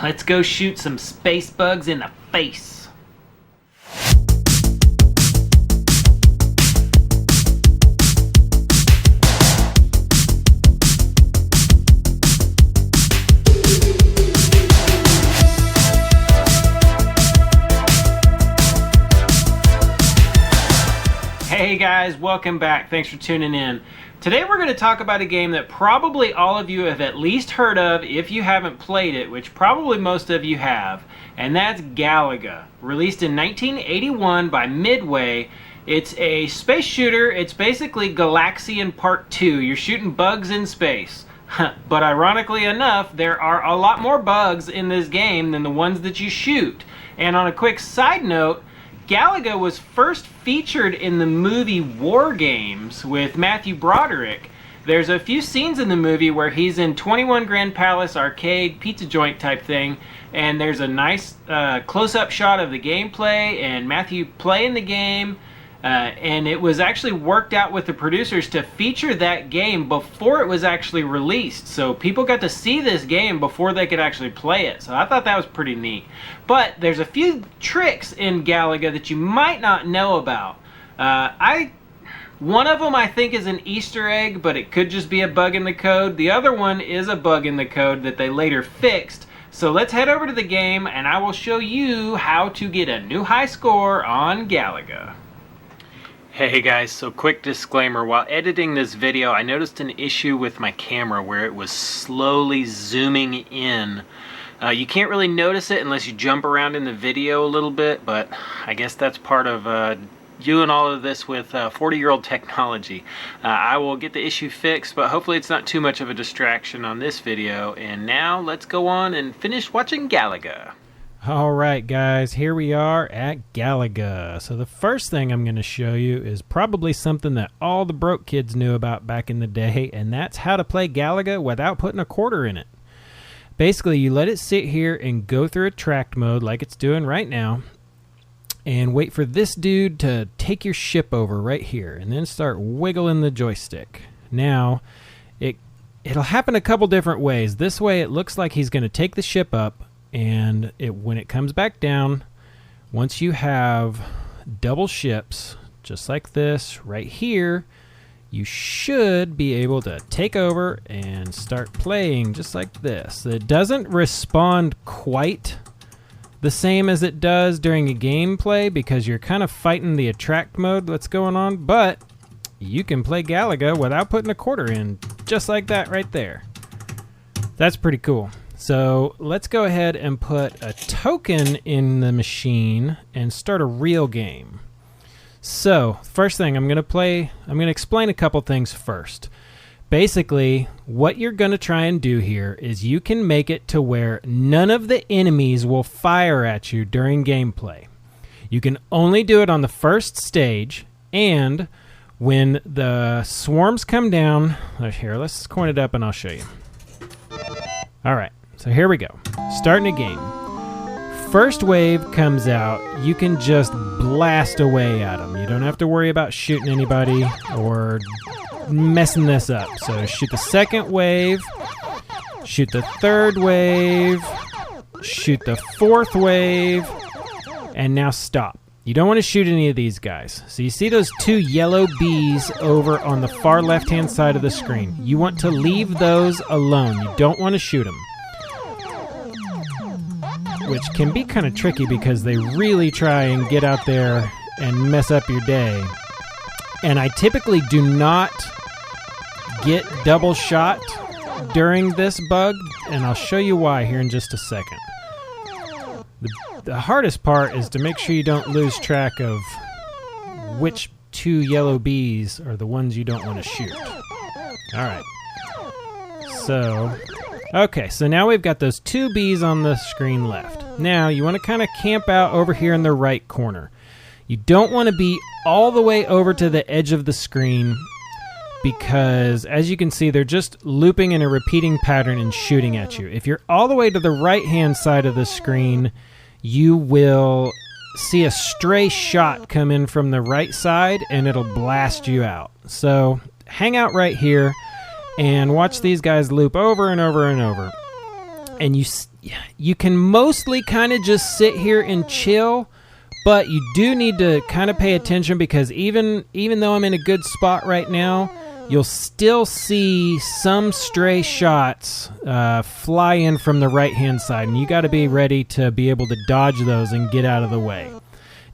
Let's go shoot some space bugs in the face. Hey guys, welcome back. Thanks for tuning in. Today we're going to talk about a game that probably all of you have at least heard of if you haven't played it, which probably most of you have, and that's Galaga. Released in 1981 by Midway. It's a space shooter. It's basically Galaxian Part 2. You're shooting bugs in space. But ironically enough, there are a lot more bugs in this game than the ones that you shoot. And on a quick side note, Galaga was first featured in the movie War Games with Matthew Broderick. There's a few scenes in the movie where he's in 21 Grand Palace arcade pizza joint type thing, and there's a nice close-up shot of the gameplay and Matthew playing the game, and it was actually worked out with the producers to feature that game before it was actually released. So people got to see this game before they could actually play it. So I thought that was pretty neat. But there's a few tricks in Galaga that you might not know about. One of them I think is an Easter egg, but it could just be a bug in the code. The other one is a bug in the code that they later fixed. So let's head over to the game and I will show you how to get a new high score on Galaga. Hey guys, so quick disclaimer, while editing this video I noticed an issue with my camera where it was slowly zooming in. You can't really notice it unless you jump around in the video a little bit, but I guess that's part of doing all of this with 40-year-old technology. I will get the issue fixed, but hopefully it's not too much of a distraction on this video. And now let's go on and finish watching Galaga. Alright guys, here we are at Galaga. So the first thing I'm going to show you is probably something that all the broke kids knew about back in the day, and that's how to play Galaga without putting a quarter in it. Basically, you let it sit here and go through attract mode like it's doing right now, and wait for this dude to take your ship over right here, and then start wiggling the joystick. Now, it'll happen a couple different ways. This way it looks like he's going to take the ship up, and when it comes back down, once you have double ships, just like this right here, you should be able to take over and start playing just like this. It doesn't respond quite the same as it does during a gameplay because you're kind of fighting the attract mode that's going on, but you can play Galaga without putting a quarter in, just like that right there. That's pretty cool. So let's go ahead and put a token in the machine and start a real game. So first thing I'm going to explain a couple things first. Basically, what you're going to try and do here is you can make it to where none of the enemies will fire at you during gameplay. You can only do it on the first stage, and when the swarms come down, here, let's coin it up and I'll show you. Alright. So here we go. Starting a game. First wave comes out, you can just blast away at them. You don't have to worry about shooting anybody or messing this up. So shoot the second wave, shoot the third wave, shoot the fourth wave, and now stop. You don't want to shoot any of these guys. So you see those two yellow bees over on the far left-hand side of the screen. You want to leave those alone. You don't want to shoot them. Which can be kind of tricky because they really try and get out there and mess up your day. And I typically do not get double shot during this bug, and I'll show you why here in just a second. The hardest part is to make sure you don't lose track of which two yellow bees are the ones you don't want to shoot. Alright. Okay, so now we've got those two bees on the screen left. Now, you want to kind of camp out over here in the right corner. You don't want to be all the way over to the edge of the screen because, as you can see, they're just looping in a repeating pattern and shooting at you. If you're all the way to the right-hand side of the screen, you will see a stray shot come in from the right side and it'll blast you out. So hang out right here and watch these guys loop over and over and over. and you can mostly kind of just sit here and chill, but you do need to kind of pay attention, because even though I'm in a good spot right now, you'll still see some stray shots fly in from the right-hand side, and you got to be ready to be able to dodge those and get out of the way.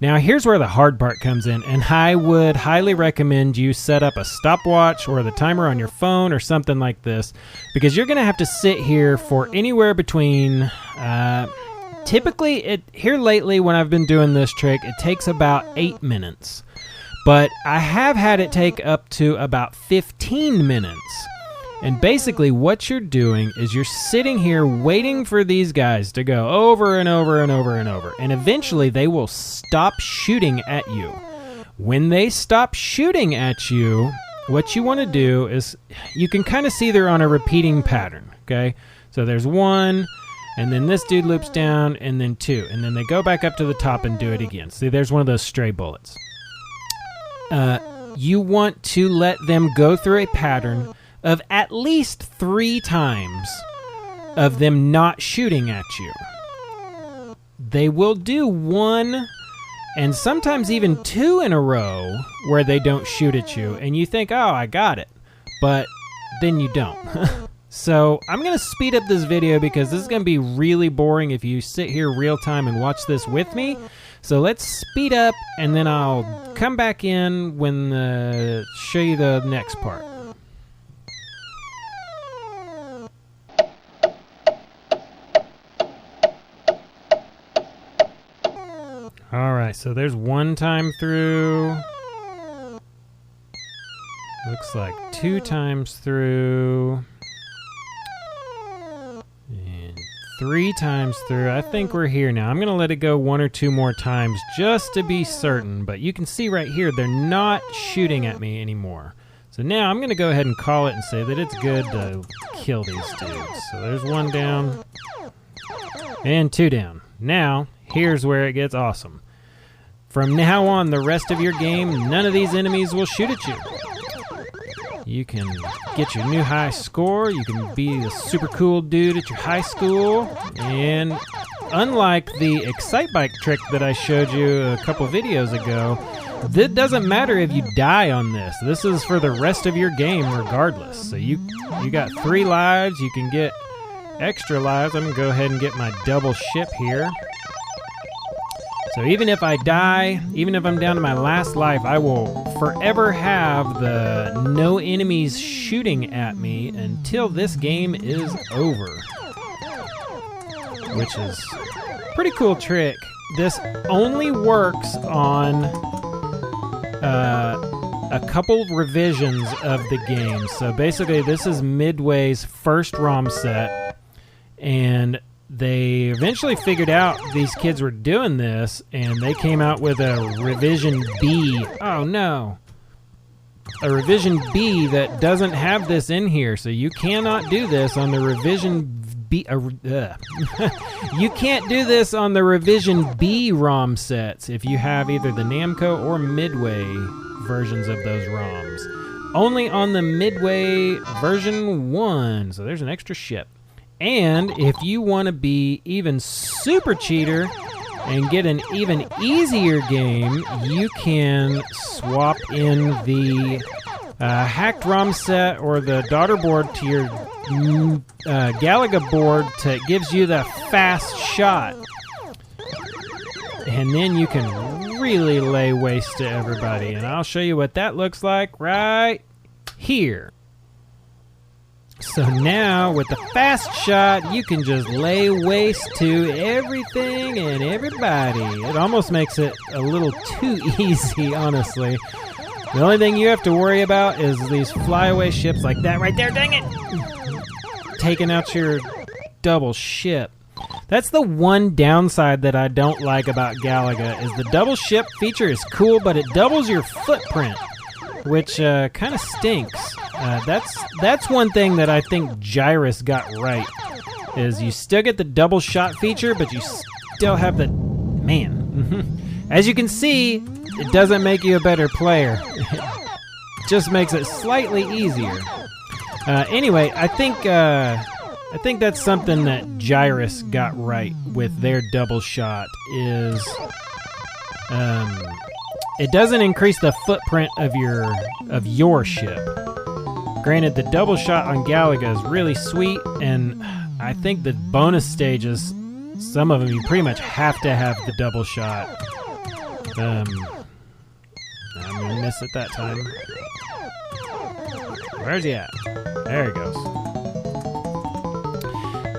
Now, here's where the hard part comes in, and I would highly recommend you set up a stopwatch or the timer on your phone or something like this, because you're going to have to sit here for anywhere between, typically, here lately when I've been doing this trick, it takes about 8 minutes. But I have had it take up to about 15 minutes. And basically what you're doing is you're sitting here waiting for these guys to go over and over and over and over. And eventually they will stop shooting at you. When they stop shooting at you, what you want to do is, you can kind of see they're on a repeating pattern, okay? So there's one, and then this dude loops down, and then two. And then they go back up to the top and do it again. See, there's one of those stray bullets. You want to let them go through a pattern of at least 3 times of them not shooting at you. They will do 1 and sometimes even 2 in a row where they don't shoot at you, and you think, oh, I got it, but then you don't. So I'm going to speed up this video because this is going to be really boring if you sit here real time and watch this with me. So let's speed up, and then I'll come back in when show you the next part. Alright, so there's 1 time through. Looks like 2 times through. And 3 times through. I think we're here now. I'm going to let it go 1 or 2 more times just to be certain. But you can see right here, they're not shooting at me anymore. So now I'm going to go ahead and call it and say that it's good to kill these dudes. So there's 1 down. And 2 down. Now, here's where it gets awesome. From now on, the rest of your game, none of these enemies will shoot at you. You can get your new high score. You can be a super cool dude at your high school. And unlike the Excite Bike trick that I showed you a couple videos ago, it doesn't matter if you die on this. This is for the rest of your game regardless. So you got 3 lives. You can get extra lives. I'm going to go ahead and get my double ship here. So even if I die, even if I'm down to my last life, I will forever have the no enemies shooting at me until this game is over. Which is a pretty cool trick. This only works on a couple revisions of the game. So basically this is Midway's first ROM set, and they eventually figured out these kids were doing this, and they came out with a revision B. Oh no. A revision B that doesn't have this in here, so you cannot do this on the revision B. You can't do this on the revision B ROM sets if you have either the Namco or Midway versions of those ROMs. Only on the Midway version 1. So there's an extra ship. And if you want to be even super cheater and get an even easier game, you can swap in the hacked ROM set or the daughter board to your Galaga board that gives you the fast shot. And then you can really lay waste to everybody. And I'll show you what that looks like right here. So now, with the fast shot, you can just lay waste to everything and everybody. It almost makes it a little too easy, honestly. The only thing you have to worry about is these flyaway ships like that right there, dang it! Taking out your double ship. That's the one downside that I don't like about Galaga, is the double ship feature is cool, but it doubles your footprint, which kind of stinks. That's one thing that I think Gyrus got right, is you still get the double shot feature, but you still have the... Man. As you can see, it doesn't make you a better player. It just makes it slightly easier. Anyway, I think I think that's something that Gyrus got right with their double shot is it doesn't increase the footprint of your ship. Granted, the double shot on Galaga is really sweet, and I think the bonus stages, some of them you pretty much have to have the double shot. I'm gonna miss it that time. Where's he at? There he goes.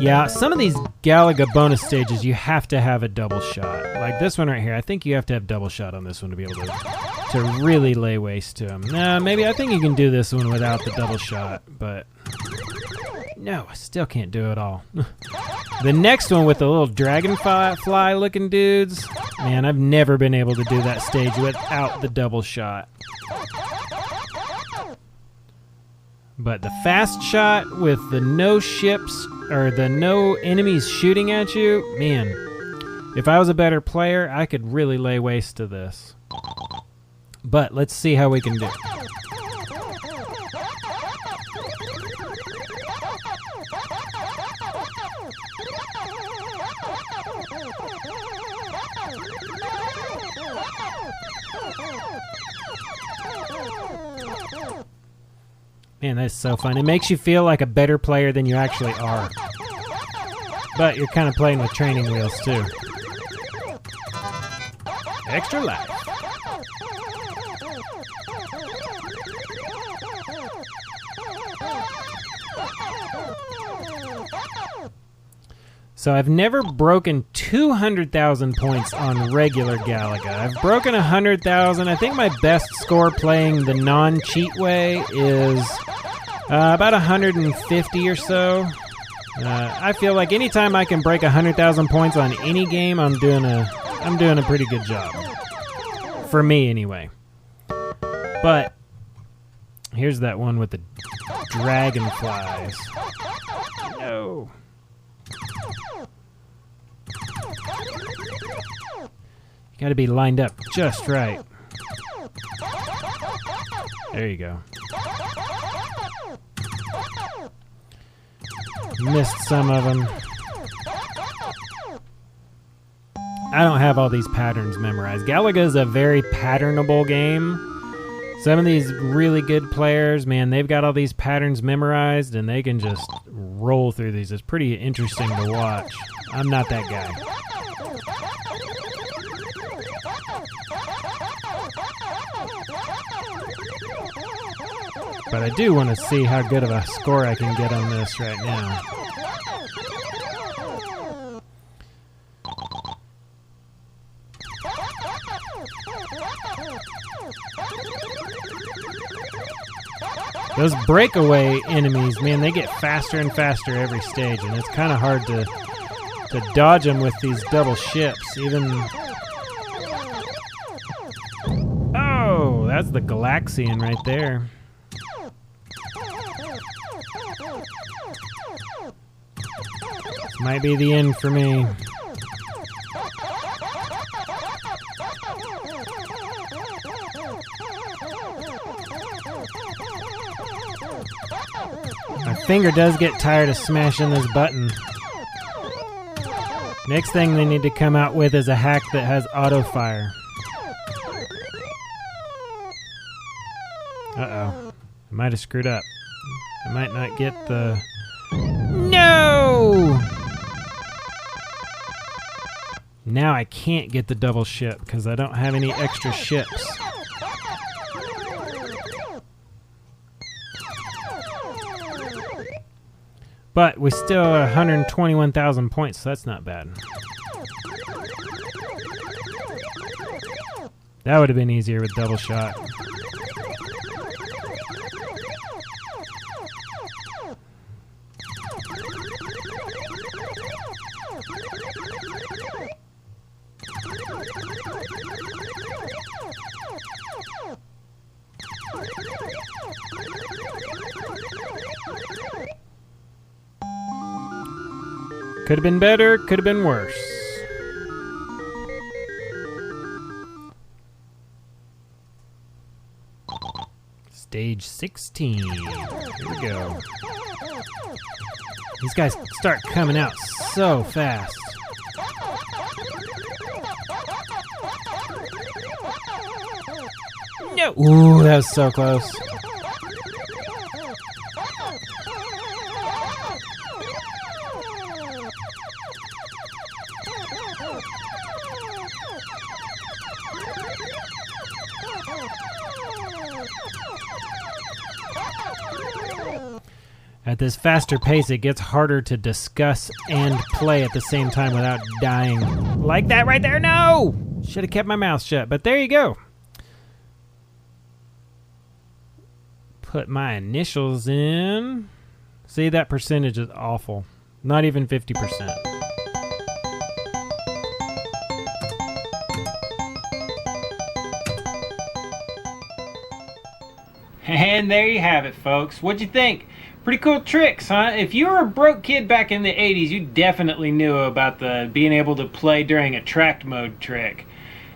Yeah, some of these Galaga bonus stages you have to have a double shot. Like this one right here, I think you have to have double shot on this one to be able to really lay waste to him. Nah, maybe I think you can do this one without the double shot, but no, I still can't do it all. The next one with the little dragonfly looking dudes, man, I've never been able to do that stage without the double shot. But the fast shot with the no ships or the no enemies shooting at you, man, if I was a better player, I could really lay waste to this. But let's see how we can do. Man, that's so fun. It makes you feel like a better player than you actually are. But you're kind of playing with training wheels, too. Extra life. So I've never broken 200,000 points on regular Galaga. I've broken 100,000. I think my best score playing the non-cheat way is about 150 or so. I feel like anytime I can break 100,000 points on any game, I'm doing a pretty good job. For me, anyway. But here's that one with the dragonflies. No. You gotta be lined up just right. There you go. Missed some of them. I don't have all these patterns memorized. Galaga is a very patternable game. Some of these really good players, man, they've got all these patterns memorized and they can just roll through these. It's pretty interesting to watch. I'm not that guy. But I do want to see how good of a score I can get on this right now. Those breakaway enemies, man, they get faster and faster every stage, and it's kind of hard to dodge them with these double ships. Even... Oh, that's the Galaxian right there. This might be the end for me. My finger does get tired of smashing this button. Next thing they need to come out with is a hack that has auto fire. Uh-oh. I might have screwed up. I might not get the... No! Now I can't get the double ship because I don't have any extra ships. But we still are 121,000 points, so that's not bad. That would have been easier with double shot. Could have been better, could have been worse. Stage 16. Here we go. These guys start coming out so fast. No! Ooh, that was so close. At this faster pace, it gets harder to discuss and play at the same time without dying. Like that right there? No! Should have kept my mouth shut, but there you go. Put my initials in. See, that percentage is awful. Not even 50%. And there you have it, folks. What'd you think? Pretty cool tricks, huh? If you were a broke kid back in the 80s, you definitely knew about the being able to play during attract mode trick.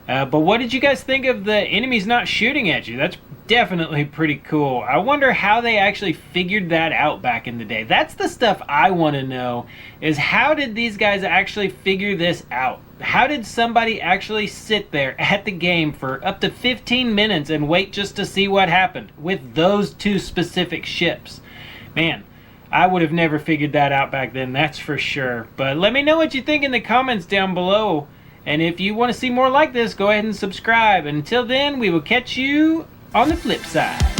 But what did you guys think of the enemies not shooting at you? That's definitely pretty cool. I wonder how they actually figured that out back in the day. That's the stuff I want to know, is how did these guys actually figure this out? How did somebody actually sit there at the game for up to 15 minutes and wait just to see what happened with those two specific ships? Man, I would have never figured that out back then, that's for sure. But let me know what you think in the comments down below. And if you want to see more like this, go ahead and subscribe. Until then, we will catch you on the flip side.